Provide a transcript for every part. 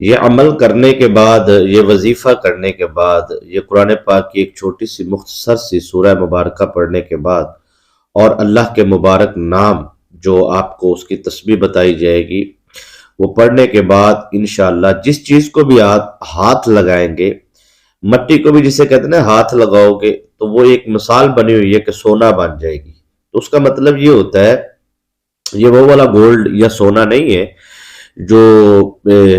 یہ عمل کرنے کے بعد، یہ وظیفہ کرنے کے بعد، یہ قرآن پاک کی ایک چھوٹی سی مختصر سی سورہ مبارکہ پڑھنے کے بعد، اور اللہ کے مبارک نام جو آپ کو اس کی تسبیح بتائی جائے گی، وہ پڑھنے کے بعد انشاءاللہ جس چیز کو بھی آپ ہاتھ لگائیں گے، مٹی کو بھی جسے کہتے ہیں نا ہاتھ لگاؤ گے، تو وہ ایک مثال بنی ہوئی ہے کہ سونا بن جائے گی۔ تو اس کا مطلب یہ ہوتا ہے، یہ وہ والا گولڈ یا سونا نہیں ہے جو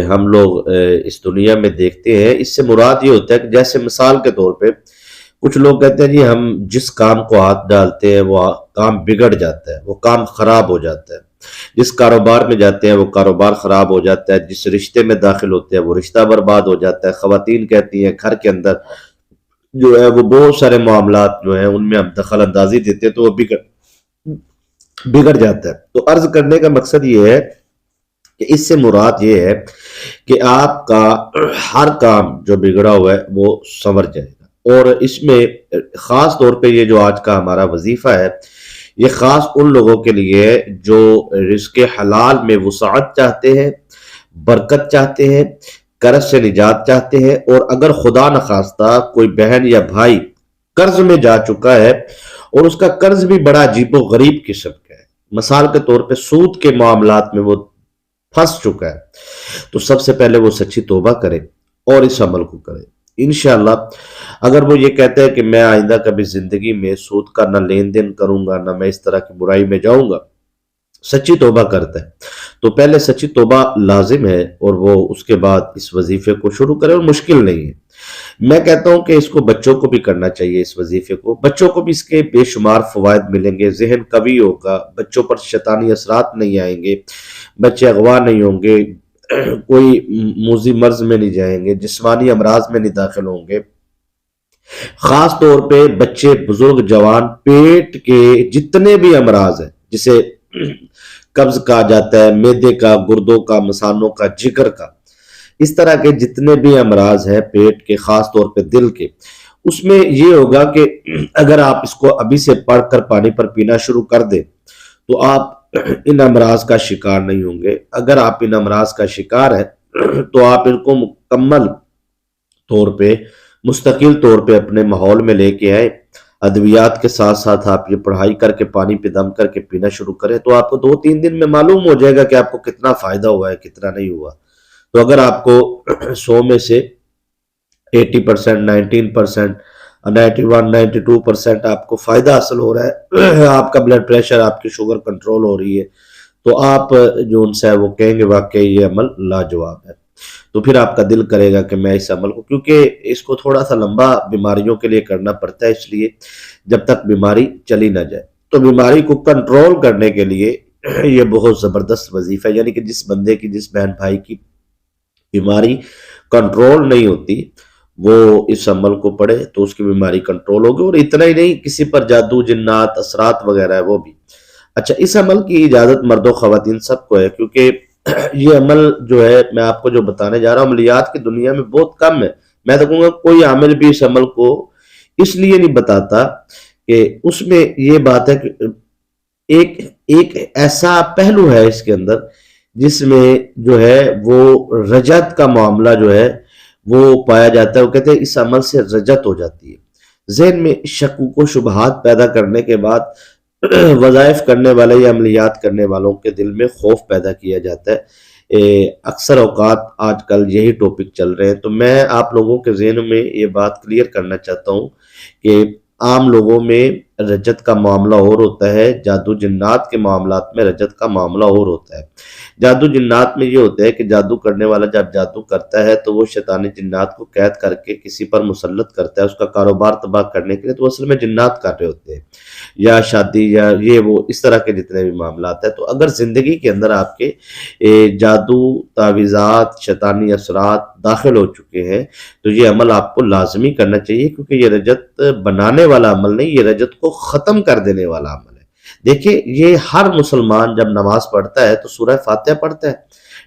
ہم لوگ اس دنیا میں دیکھتے ہیں۔ اس سے مراد یہ ہوتا ہے کہ جیسے مثال کے طور پہ کچھ لوگ کہتے ہیں جی ہم جس کام کو ہاتھ ڈالتے ہیں وہ کام بگڑ جاتا ہے، وہ کام خراب ہو جاتا ہے، جس کاروبار میں جاتے ہیں وہ کاروبار خراب ہو جاتا ہے، جس رشتے میں داخل ہوتے ہیں وہ رشتہ برباد ہو جاتا ہے۔ خواتین کہتی ہیں گھر کے اندر جو ہے وہ بہت سارے معاملات جو ہیں ان میں ہم دخل اندازی دیتے ہیں تو وہ بگڑ جاتا ہے۔ تو عرض کرنے کا مقصد یہ ہے کہ اس سے مراد یہ ہے کہ آپ کا ہر کام جو بگڑا ہوا ہے وہ سنور جائے گا۔ اور اس میں خاص طور پہ یہ جو آج کا ہمارا وظیفہ ہے، یہ خاص ان لوگوں کے لیے ہے جو رزق حلال میں وسعت چاہتے ہیں، برکت چاہتے ہیں، قرض سے نجات چاہتے ہیں، اور اگر خدا نخواستہ کوئی بہن یا بھائی قرض میں جا چکا ہے اور اس کا قرض بھی بڑا عجیب و غریب قسم کا ہے، مثال کے طور پہ سود کے معاملات میں وہ پھنس چکا ہے، تو سب سے پہلے وہ سچی توبہ کرے اور اس عمل کو کرے۔ انشاءاللہ اگر وہ یہ کہتا ہے کہ میں آئندہ کبھی زندگی میں سود کا نہ لین دین کروں گا، نہ میں اس طرح کی برائی میں جاؤں گا، سچی توبہ کرتا ہے، تو پہلے سچی توبہ لازم ہے اور وہ اس کے بعد اس وظیفے کو شروع کرے، اور مشکل نہیں ہے۔ میں کہتا ہوں کہ اس کو بچوں کو بھی کرنا چاہیے، اس وظیفے کو بچوں کو بھی اس کے بے شمار فوائد ملیں گے، ذہن قوی ہوگا، بچوں پر شیطانی اثرات نہیں آئیں گے، بچے اغوا نہیں ہوں گے، کوئی موذی مرض میں نہیں جائیں گے، جسمانی امراض میں نہیں داخل ہوں گے۔ خاص طور پہ بچے، بزرگ، جوان، پیٹ کے جتنے بھی امراض ہیں، جسے قبض کہا جاتا ہے، معدے کا، گردوں کا، مثانوں کا، جگر کا، اس طرح کے جتنے بھی امراض ہیں پیٹ کے، خاص طور پہ دل کے، اس میں یہ ہوگا کہ اگر آپ اس کو ابھی سے پڑھ کر پانی پر پینا شروع کر دیں تو آپ ان امراض کا شکار نہیں ہوں گے۔ اگر آپ ان امراض کا شکار ہیں تو آپ ان کو مکمل طور پہ، مستقل طور پہ اپنے ماحول میں لے کے آئے، ادویات کے ساتھ ساتھ آپ یہ پڑھائی کر کے پانی پہ دم کر کے پینا شروع کریں، تو آپ کو 2-3 دن میں معلوم ہو جائے گا کہ آپ کو کتنا فائدہ ہوا ہے، کتنا نہیں ہوا۔ تو اگر آپ کو 100 میں سے 80%، 19%، 91-92% آپ کو فائدہ حاصل ہو رہا ہے، آپ کا بلڈ پریشر، آپ کی شوگر کنٹرول ہو رہی ہے، تو آپ جو ان سے وہ کہیں گے واقعی یہ عمل لاجواب ہے۔ تو پھر آپ کا دل کرے گا کہ میں اس عمل کو، کیونکہ اس کو تھوڑا سا لمبا بیماریوں کے لیے کرنا پڑتا ہے، اس لیے جب تک بیماری چلی نہ جائے، تو بیماری کو کنٹرول کرنے کے لیے یہ بہت زبردست وظیفہ ہے۔ یعنی کہ جس بندے کی، جس بہن بھائی کی بیماری کنٹرول نہیں ہوتی، وہ اس عمل کو پڑھے تو اس کی بیماری کنٹرول ہوگی۔ اور اتنا ہی نہیں، کسی پر جادو، جنات، اثرات وغیرہ ہے وہ بھی۔ اچھا، اس عمل کی اجازت مرد و خواتین سب کو ہے، کیونکہ یہ عمل جو ہے میں آپ کو جو بتانے جا رہا ہوں، عملیات کی دنیا میں بہت کم ہے۔ میں تو کہوں گا کوئی عامل بھی اس عمل کو اس لیے نہیں بتاتا کہ اس میں یہ بات ہے کہ ایک ایسا پہلو ہے اس کے اندر جس میں جو ہے وہ رجت کا معاملہ جو ہے وہ پایا جاتا ہے۔ وہ کہتے ہیں اس عمل سے رجت ہو جاتی ہے، ذہن میں شکوک و شبہات پیدا کرنے کے بعد وظائف کرنے والے یا عملیات کرنے والوں کے دل میں خوف پیدا کیا جاتا ہے۔ اکثر اوقات آج کل یہی ٹاپک چل رہے ہیں، تو میں آپ لوگوں کے ذہن میں یہ بات کلیئر کرنا چاہتا ہوں کہ عام لوگوں میں رجت کا معاملہ اور ہوتا ہے، جادو جنات کے معاملات میں رجت کا معاملہ اور ہوتا ہے۔ جادو جنات میں یہ ہوتا ہے کہ جادو کرنے والا جب جادو کرتا ہے تو وہ شیطانی جنات کو قید کر کے کسی پر مسلط کرتا ہے اس کا کاروبار تباہ کرنے کے لیے، تو اصل میں جنات کر رہے ہوتے ہیں، یا شادی یا یہ وہ اس طرح کے جتنے بھی معاملات ہیں۔ تو اگر زندگی کے اندر آپ کے جادو، تعویذات، شیطانی اثرات داخل ہو چکے ہیں تو یہ عمل آپ کو لازمی کرنا چاہیے، کیونکہ یہ رجت بنانے والا عمل نہیں، یہ رجت کو ختم کر دینے والا عمل ہے۔ دیکھیں، یہ ہر مسلمان جب نماز پڑھتا ہے تو سورہ فاتحہ پڑھتا ہے،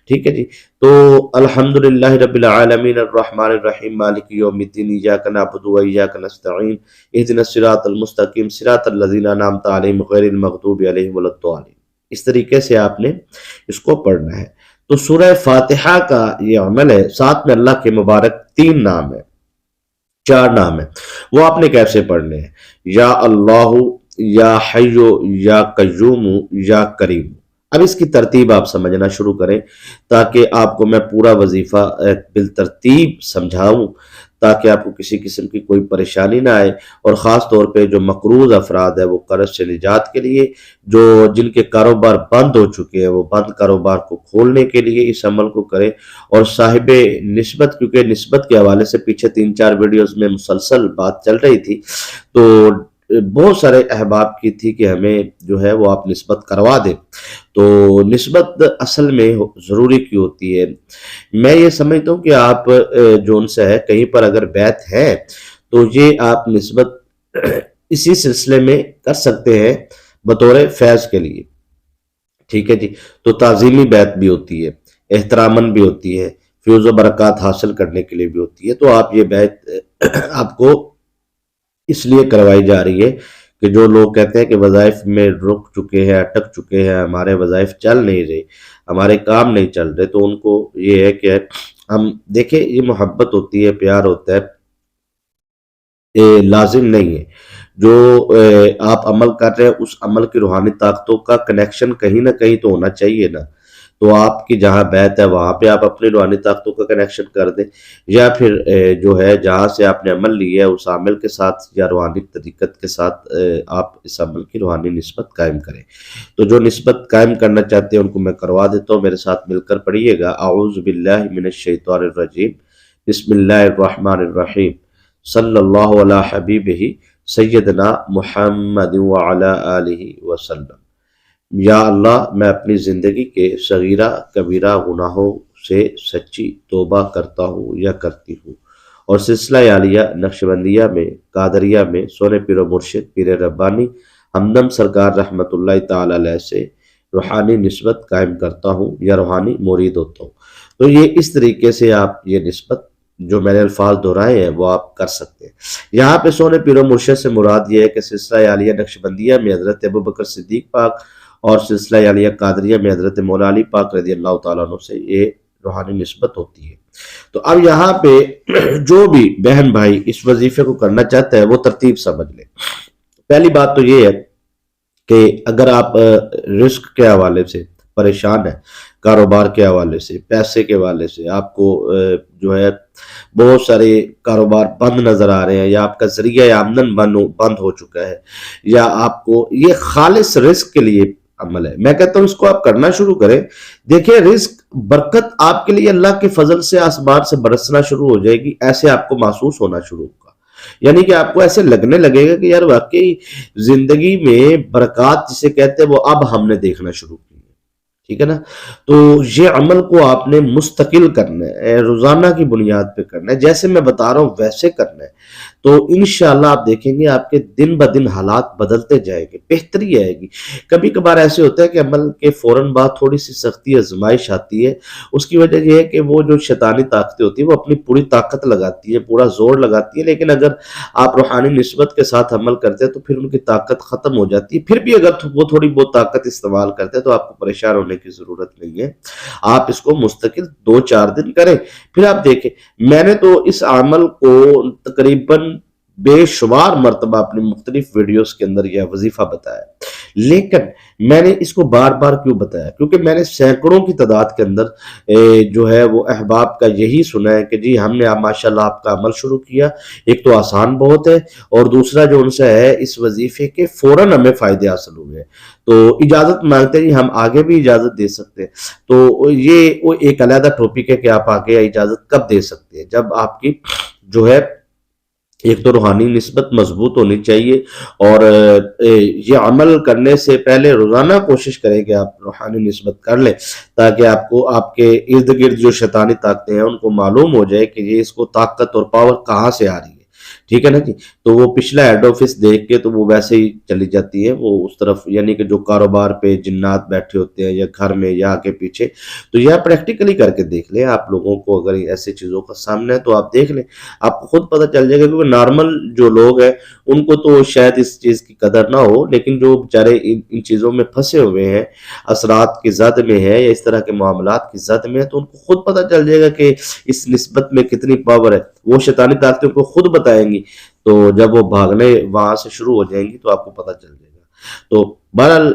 ٹھیک ہے جی؟ تو الحمدللہ رب العالمین الرحمن الرحیم مالک یوم الدین ایاک نعبد و ایاک نستعین اہدنا الصراط المستقیم صراط الذین انعمت علیہم غیر المغضوب علیہم ولا الضالین۔ اس طریقے سے آپ نے اس کو پڑھنا ہے۔ تو سورہ فاتحہ کا یہ عمل ہے، ساتھ میں اللہ کے مبارک 3 نام ہے، 4 نام ہے، وہ آپ نے کیسے پڑھنے ہیں؟ یا اللہ، یا حیو، یا قیوم، یا کریم۔ اب اس کی ترتیب آپ سمجھنا شروع کریں تاکہ آپ کو میں پورا وظیفہ بالترتیب سمجھاؤں، تاکہ آپ کو کسی قسم کی کوئی پریشانی نہ آئے، اور خاص طور پہ جو مقروض افراد ہے وہ قرض سے نجات کے لیے، جو جن کے کاروبار بند ہو چکے ہیں وہ بند کاروبار کو کھولنے کے لیے اس عمل کو کریں، اور صاحب نسبت، کیونکہ نسبت کے حوالے سے پیچھے 3-4 ویڈیوز میں مسلسل بات چل رہی تھی، تو بہت سارے احباب کی تھی کہ ہمیں جو ہے وہ آپ نسبت کروا دیں۔ تو نسبت اصل میں ضروری کیوں ہوتی ہے؟ میں یہ سمجھتا ہوں کہ آپ جو ان سے ہے کہیں پر اگر بیعت ہے تو یہ آپ نسبت اسی سلسلے میں کر سکتے ہیں بطور فیض کے لیے، ٹھیک ہے جی۔ تو تعظیمی بیعت بھی ہوتی ہے، احتراماً بھی ہوتی ہے، فیوز و برکات حاصل کرنے کے لیے بھی ہوتی ہے۔ تو آپ یہ بیعت آپ کو اس لیے کروائی جا رہی ہے کہ جو لوگ کہتے ہیں کہ وظائف میں رک چکے ہیں، اٹک چکے ہیں، ہمارے وظائف چل نہیں رہے، ہمارے کام نہیں چل رہے، تو ان کو یہ ہے کہ ہم دیکھیں، یہ محبت ہوتی ہے، پیار ہوتا ہے، یہ لازم نہیں ہے۔ جو آپ عمل کر رہے ہیں اس عمل کی روحانی طاقتوں کا کنیکشن کہیں نہ کہیں تو ہونا چاہیے نا۔ تو آپ کی جہاں بیعت ہے وہاں پہ آپ اپنی روحانی طاقتوں کا کنیکشن کر دیں، یا پھر جو ہے جہاں سے آپ نے عمل لیا ہے اس عمل کے ساتھ یا روحانی طریقت کے ساتھ آپ اس عمل کی روحانی نسبت قائم کریں۔ تو جو نسبت قائم کرنا چاہتے ہیں ان کو میں کروا دیتا ہوں، میرے ساتھ مل کر پڑھیے گا۔ اعوذ باللہ من الشیطان الرجیم، بسم اللہ الرحمن الرحیم، صلی اللہ علی حبیبہ سیدنا محمد وعلی آلہ وسلم۔ یا اللہ، میں اپنی زندگی کے صغیرہ کبیرہ گناہوں سے سچی توبہ کرتا ہوں یا کرتی ہوں، اور سلسلہ عالیہ نقشبندیہ میں، قادریہ میں سونے پیر و مرشد پیر ربانی ہمدم سرکار رحمۃ اللہ تعالی علیہ سے روحانی نسبت قائم کرتا ہوں یا روحانی مرید ہوتا ہوں۔ تو یہ اس طریقے سے آپ یہ نسبت جو میں نے الفاظ دہرائے ہیں وہ آپ کر سکتے ہیں۔ یہاں پہ سونے پیر و مرشد سے مراد یہ ہے کہ سلسلہ عالیہ نقشبندیہ میں حضرت ابوبکر صدیق پاک اور سلسلہ عالیہ قادریہ میں حضرت مولا علی پاک رضی اللہ تعالیٰ عنہ سے یہ روحانی نسبت ہوتی ہے۔ تو اب یہاں پہ جو بھی بہن بھائی اس وظیفے کو کرنا چاہتا ہے وہ ترتیب سمجھ لے۔ پہلی بات تو یہ ہے کہ اگر آپ رزق کے حوالے سے پریشان ہیں، کاروبار کے حوالے سے، پیسے کے حوالے سے آپ کو جو ہے بہت سارے کاروبار بند نظر آ رہے ہیں، یا آپ کا ذریعہ آمدن بند ہو چکا ہے، یا آپ کو یہ خالص رزق کے لیے عمل ہے، میں کہتا ہوں اس کو آپ کرنا شروع کریں۔ دیکھیں، رزق برکت آپ کے لیے اللہ کے فضل سے آسمان سے برسنا شروع ہو جائے گی، ایسے آپ کو محسوس ہونا شروع ہوگا، یعنی کہ آپ کو ایسے لگنے لگے گا کہ یار واقعی زندگی میں برکات جسے کہتے ہیں وہ اب ہم نے دیکھنا شروع کی ہے، ٹھیک ہے نا۔ تو یہ عمل کو آپ نے مستقل کرنا ہے، روزانہ کی بنیاد پہ کرنا ہے، جیسے میں بتا رہا ہوں ویسے کرنا ہے، تو انشاءاللہ آپ دیکھیں گے آپ کے دن بدن حالات بدلتے جائیں گے، بہتری آئے گی۔ کبھی کبھار ایسے ہوتا ہے کہ عمل کے فوراً بعد تھوڑی سی سختی آزمائش آتی ہے، اس کی وجہ یہ ہے کہ وہ جو شیطانی طاقتیں ہوتی ہیں وہ اپنی پوری طاقت لگاتی ہے، پورا زور لگاتی ہے، لیکن اگر آپ روحانی نسبت کے ساتھ عمل کرتے ہیں تو پھر ان کی طاقت ختم ہو جاتی ہے۔ پھر بھی اگر وہ تھوڑی بہت طاقت استعمال کرتے ہیں تو آپ کو پریشان ہونے کی ضرورت نہیں ہے، آپ اس کو مستقل 2-4 دن کریں، پھر آپ دیکھیں۔ میں نے تو اس عمل کو تقریباً بے شمار مرتبہ اپنی مختلف ویڈیوز کے اندر یہ وظیفہ بتایا، لیکن میں نے اس کو بار بار کیوں بتایا؟ کیونکہ میں نے سینکڑوں کی تعداد کے اندر جو ہے وہ احباب کا یہی سنا ہے کہ جی ہم نے ماشاءاللہ آپ کا عمل شروع کیا، ایک تو آسان بہت ہے، اور دوسرا جو ان سے ہے اس وظیفے کے فوراً ہمیں فائدے حاصل ہوئے ہیں، تو اجازت مانگتے ہیں، ہم آگے بھی اجازت دے سکتے ہیں۔ تو یہ وہ ایک علیحدہ ٹاپک ہے کہ آپ آگے اجازت کب دے سکتے ہیں، جب آپ کی جو ہے ایک تو روحانی نسبت مضبوط ہونی چاہیے، اور یہ عمل کرنے سے پہلے روزانہ کوشش کریں کہ آپ روحانی نسبت کر لیں، تاکہ آپ کو آپ کے ارد گرد جو شیطانی طاقتیں ہیں ان کو معلوم ہو جائے کہ یہ اس کو طاقت اور پاور کہاں سے آ رہی ہے، ٹھیک ہے نا جی. تو وہ پچھلا ہیڈ آفس دیکھ کے تو وہ ویسے ہی چلی جاتی ہے وہ اس طرف، یعنی کہ جو کاروبار پہ جنات بیٹھے ہوتے ہیں یا گھر میں یا آگے پیچھے. تو یہ پریکٹیکلی کر کے دیکھ لیں. آپ لوگوں کو اگر ایسی چیزوں کا سامنا ہے تو آپ دیکھ لیں، آپ کو خود پتہ چل جائے گا. کیونکہ نارمل جو لوگ ہیں ان کو تو شاید اس چیز کی قدر نہ ہو، لیکن جو بیچارے ان چیزوں میں پھنسے ہوئے ہیں، اثرات کی زد میں ہے یا اس طرح کے معاملات کی زد میں ہے، تو ان کو خود پتہ چل جائے گا کہ اس نسبت میں کتنی پاور ہے. وہ شیطانی طاقتیں کو خود بتائیں گی. تو جب وہ بھاگنے وہاں سے شروع ہو جائیں گی تو آپ کو پتہ چل جائے گا. تو بہرحال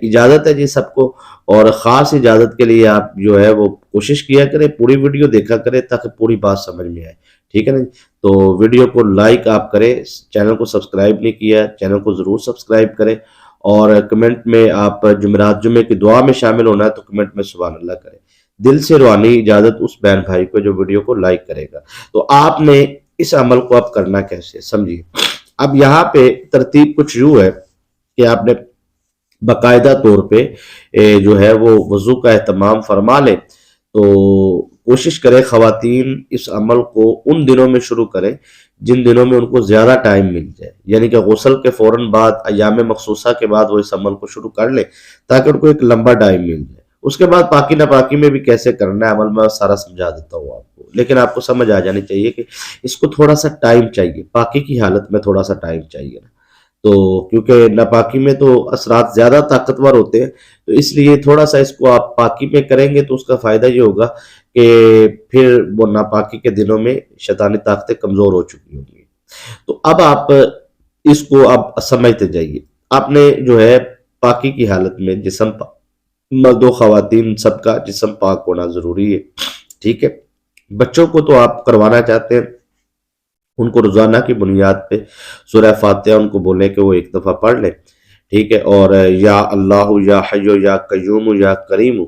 اجازت ہے جی سب کو، اور خاص اجازت کے لیے آپ جو ہے وہ کوشش کیا کریں، پوری ویڈیو دیکھا کریں تاکہ پوری بات سمجھ میں آئے. ٹھیک ہے نا. تو ویڈیو کو لائک آپ کریں، چینل کو سبسکرائب نہیں کیا چینل کو ضرور سبسکرائب کریں، اور کمنٹ میں آپ جمعرات جمعے کی دعا میں شامل ہونا ہے تو کمنٹ میں سبحان اللہ کریں. دل سے روحانی اجازت اس بہن بھائی کو جو ویڈیو کو لائک کرے گا. تو آپ نے اس عمل کو اب کرنا کیسے سمجھیے. اب یہاں پہ ترتیب کچھ یوں ہے کہ آپ نے باقاعدہ طور پہ جو ہے وہ وضو کا اہتمام فرما لیں. تو کوشش کریں خواتین اس عمل کو ان دنوں میں شروع کریں جن دنوں میں ان کو زیادہ ٹائم مل جائے، یعنی کہ غسل کے فوراً بعد ایام مخصوصہ کے بعد وہ اس عمل کو شروع کر لیں تاکہ ان کو ایک لمبا ٹائم مل جائے. اس کے بعد پاکی ناپاکی میں بھی کیسے کرنا ہے عمل میں سارا سمجھا دیتا ہوں آپ کو، لیکن آپ کو سمجھ آ جانی چاہیے کہ اس کو تھوڑا سا ٹائم چاہیے، پاکی کی حالت میں تھوڑا سا ٹائم چاہیے نا. تو کیونکہ ناپاکی میں تو اثرات زیادہ طاقتور ہوتے ہیں، تو اس لیے تھوڑا سا اس کو آپ پاکی میں کریں گے تو اس کا فائدہ یہ ہوگا کہ پھر وہ ناپاکی کے دنوں میں شیطانی طاقتیں کمزور ہو چکی ہوں گی. تو اب آپ اس کو اب سمجھتے جائیے. آپ نے جو ہے پاکی کی حالت میں جسم مرد و خواتین سب کا جسم پاک ہونا ضروری ہے. ٹھیک ہے. بچوں کو تو آپ کروانا چاہتے ہیں، ان کو روزانہ کی بنیاد پہ سورہ فاتحہ ان کو بولیں کہ وہ ایک دفعہ پڑھ لیں. ٹھیک ہے. اور یا اللہ یا حیو یا قیوم یا کریم،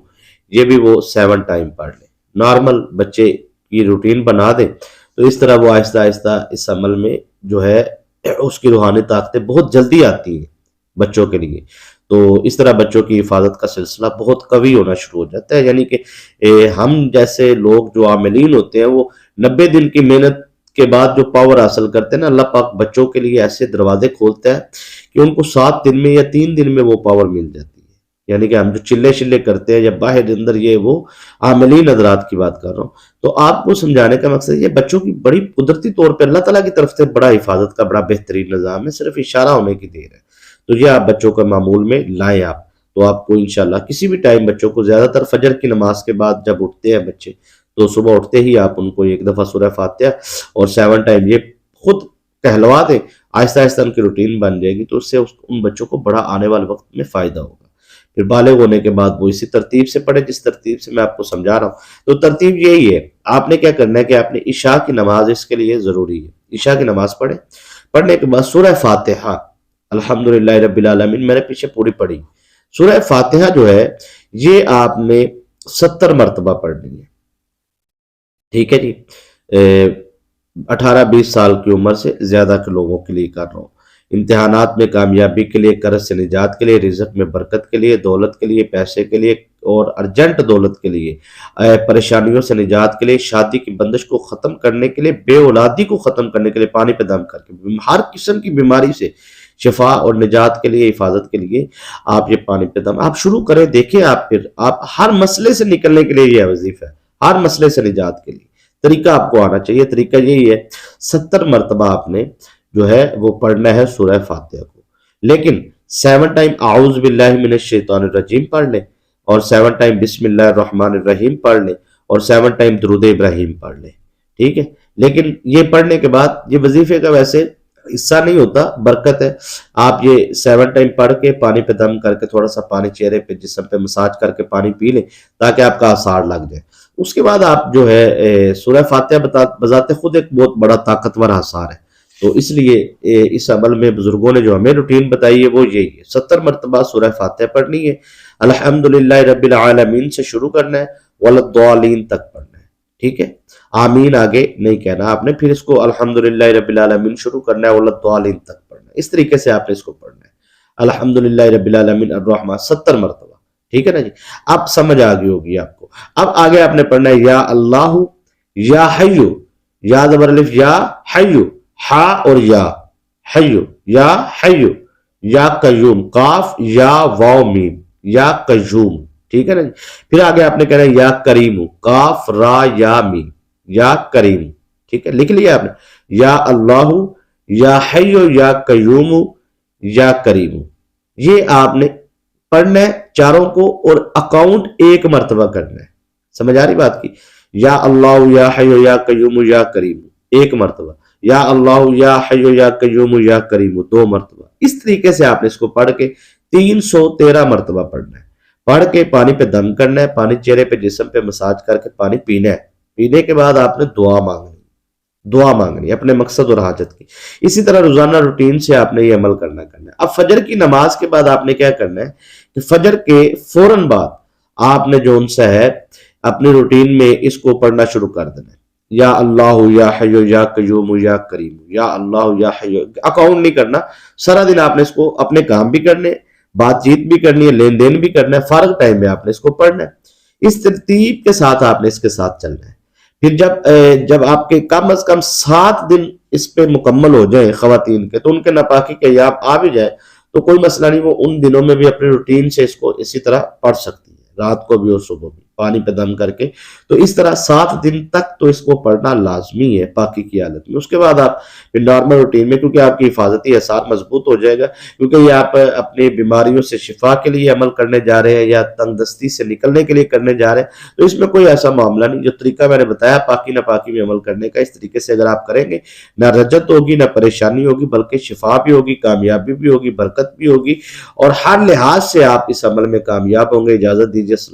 یہ بھی وہ 7 ٹائم پڑھ لیں. نارمل بچے کی روٹین بنا دیں تو اس طرح وہ آہستہ آہستہ اس عمل میں جو ہے اس کی روحانی طاقتیں بہت جلدی آتی ہیں بچوں کے لیے. تو اس طرح بچوں کی حفاظت کا سلسلہ بہت قوی ہونا شروع ہو جاتا ہے. یعنی کہ ہم جیسے لوگ جو عاملین ہوتے ہیں وہ 90 دن کی محنت کے بعد جو پاور حاصل کرتے ہیں نا، اللہ پاک بچوں کے لیے ایسے دروازے کھولتا ہے کہ ان کو 7 دن میں یا 3 دن میں وہ پاور مل جاتی ہے. یعنی کہ ہم جو چلے چلے کرتے ہیں یا باہر اندر، یہ وہ عاملین حضرات کی بات کر رہا ہوں. تو آپ کو سمجھانے کا مقصد یہ بچوں کی بڑی قدرتی طور پہ اللہ تعالیٰ کی طرف سے بڑا حفاظت کا بڑا بہترین نظام ہے، صرف اشارہ ہونے کی دیر ہے. تو یہ آپ بچوں کا معمول میں لائیں آپ، تو آپ کو انشاءاللہ کسی بھی ٹائم بچوں کو، زیادہ تر فجر کی نماز کے بعد جب اٹھتے ہیں بچے، تو صبح اٹھتے ہی آپ ان کو ایک دفعہ سورہ فاتحہ اور 7 ٹائم یہ خود کہلوا دیں. آہستہ آہستہ ان کی روٹین بن جائے گی تو اس سے ان بچوں کو بڑا آنے والے وقت میں فائدہ ہوگا. پھر بالغ ہونے کے بعد وہ اسی ترتیب سے پڑھے جس ترتیب سے میں آپ کو سمجھا رہا ہوں. تو ترتیب یہی ہے. آپ نے کیا کرنا ہے کہ آپ نے عشاء کی نماز اس کے لیے ضروری ہے. عشاء کی نماز پڑھنے کے بعد سورہ فاتحہ الحمدللہ رب العالمین میں نے پیچھے پوری پڑھی. سورہ فاتحہ جو ہے یہ آپ نے 70 مرتبہ پڑھنی ہے. ٹھیک ہے جی. 18-20 سال کی عمر سے زیادہ کے لوگوں کے لیے کر رہا ہوں. امتحانات میں کامیابی کے لیے، قرض سے نجات کے لیے، رزق میں برکت کے لیے، دولت کے لیے، پیسے کے لیے اور ارجنٹ دولت کے لیے، پریشانیوں سے نجات کے لیے، شادی کی بندش کو ختم کرنے کے لیے، بے اولادی کو ختم کرنے کے لیے، پانی پہ دم کر کے ہر قسم کی بیماری سے شفا اور نجات کے لیے، حفاظت کے لیے آپ یہ پانی پہ دم آپ شروع کریں. دیکھیں پھر آپ ہر مسئلے سے نکلنے کے لیے یہ وظیفہ ہے، ہر مسئلے سے نجات کے لیے طریقہ آپ کو آنا چاہیے. طریقہ یہی ہے 70 مرتبہ آپ نے جو ہے وہ پڑھنا ہے سورہ فاتحہ کو. لیکن 7 ٹائم اعوذ باللہ من الشیطان الرجیم پڑھ لیں، اور 7 ٹائم بسم اللہ الرحمن الرحیم پڑھ لیں، اور 7 ٹائم درود ابراہیم پڑھ لیں. ٹھیک ہے. لیکن یہ پڑھنے کے بعد یہ وظیفے کا ویسے حصہ نہیں ہوتا، برکت ہے. آپ یہ 7 ٹائم پڑھ کے پانی پہ دم کر کے تھوڑا سا پانی چہرے پہ جسم پہ مساج کر کے پانی پی لیں تاکہ آپ کا آثار لگ جائے. اس کے بعد آپ جو ہے سورہ فاتحہ بذات خود ایک بہت بڑا طاقتور آثار ہے. تو اس لیے اس عمل میں بزرگوں نے جو ہمیں روٹین بتائی ہے وہ یہی ہے. 70 مرتبہ سورہ فاتحہ پڑھنی ہے، الحمدللہ رب العالمین سے شروع کرنا ہے، والضالین تک پڑھنا ہے. ٹھیک ہے. آمین آگے نہیں کہنا آپ نے، پھر اس کو الحمدللہ رب العالمین شروع کرنا ہے، والضالین تک پڑھنا ہے. اس طریقے سے آپ نے اس کو پڑھنا ہے، الحمدللہ رب العالمین الرحمن 70 مرتبہ. ٹھیک ہے نا جی. اب سمجھ آ گئی ہوگی آپ کو. اب آگے آپ نے پڑھنا ہے یا اللہ یا حیو، یا زبر الف یا حیو، ہا اور یا، حیو یا حیو، یا قیوم، قاف یا واو میم، یا قیوم، ٹھیک ہے نا جی۔ پھر آگے آپ نے کہنا ہے یا کریم، قاف را یا میم، یا کریم، ٹھیک ہے، لکھ لیا آپ نے، یا اللہ، یا حیو یا قیوم، یا کریم۔ یہ آپ نے پڑھنا ہے چاروں کو، اور اکاؤنٹ ایک مرتبہ کرنا ہے، سمجھ آ رہی بات کی؟ یا اللہ یا حیو یا قیوم یا کریم ایک مرتبہ، یا اللہ یا حیو یا قیوم یا کریم دو مرتبہ۔ اس طریقے سے آپ نے اس کو پڑھ کے 313 مرتبہ پڑھنا ہے۔ پڑھ کے پانی پہ دم کرنا ہے، پانی چہرے پہ جسم پہ مساج کر کے پانی پینا ہے۔ پینے کے بعد آپ نے دعا مانگنی اپنے مقصد اور حاجت کی۔ اسی طرح روزانہ روٹین سے آپ نے یہ عمل کرنا ہے۔ اب فجر کی نماز کے بعد آپ نے کیا کرنا ہے کہ فجر کے فوراً بعد آپ نے جو ان سے ہے اپنی روٹین میں اس کو پڑھنا شروع کر دینا ہے، یا اللہ یا حیو یا قیوم یا کریم، یا اللہ یا حیو، اکاؤنٹ نہیں کرنا، سارا دن آپ نے اس کو اپنے کام بھی کرنے، بات چیت بھی کرنی ہے، لین دین بھی کرنا ہے، فارغ ٹائم میں آپ نے اس کو پڑھنا ہے۔ اس ترتیب کے ساتھ آپ نے اس کے ساتھ چلنا ہے۔ پھر جب آپ کے کم از کم 7 دن اس پہ مکمل ہو جائیں خواتین کے، تو ان کے ناپاکی کے ایام آ بھی جائے تو کوئی مسئلہ نہیں، وہ ان دنوں میں بھی اپنی روٹین سے اس کو اسی طرح پڑھ سکتی ہے، رات کو بھی اور صبح بھی پانی پہ دم کر کے۔ تو اس طرح 7 دن تک تو اس کو پڑھنا لازمی ہے پاکی کی حالت میں۔ اس کے بعد آپ پھر نارمل روٹین میں، کیونکہ آپ کی حفاظتی اثار مضبوط ہو جائے گا، کیونکہ یہ آپ اپنی بیماریوں سے شفا کے لیے عمل کرنے جا رہے ہیں یا تنگ دستی سے نکلنے کے لیے کرنے جا رہے ہیں، تو اس میں کوئی ایسا معاملہ نہیں۔ جو طریقہ میں نے بتایا پاکی ناپاکی میں عمل کرنے کا، اس طریقے سے اگر آپ کریں گے، نہ رجت ہوگی، نہ پریشانی ہوگی، بلکہ شفا بھی ہوگی، کامیابی بھی ہوگی، برکت بھی ہوگی، اور ہر لحاظ سے آپ اس عمل میں کامیاب ہوں گے۔ اجازت دیجیے، السلام۔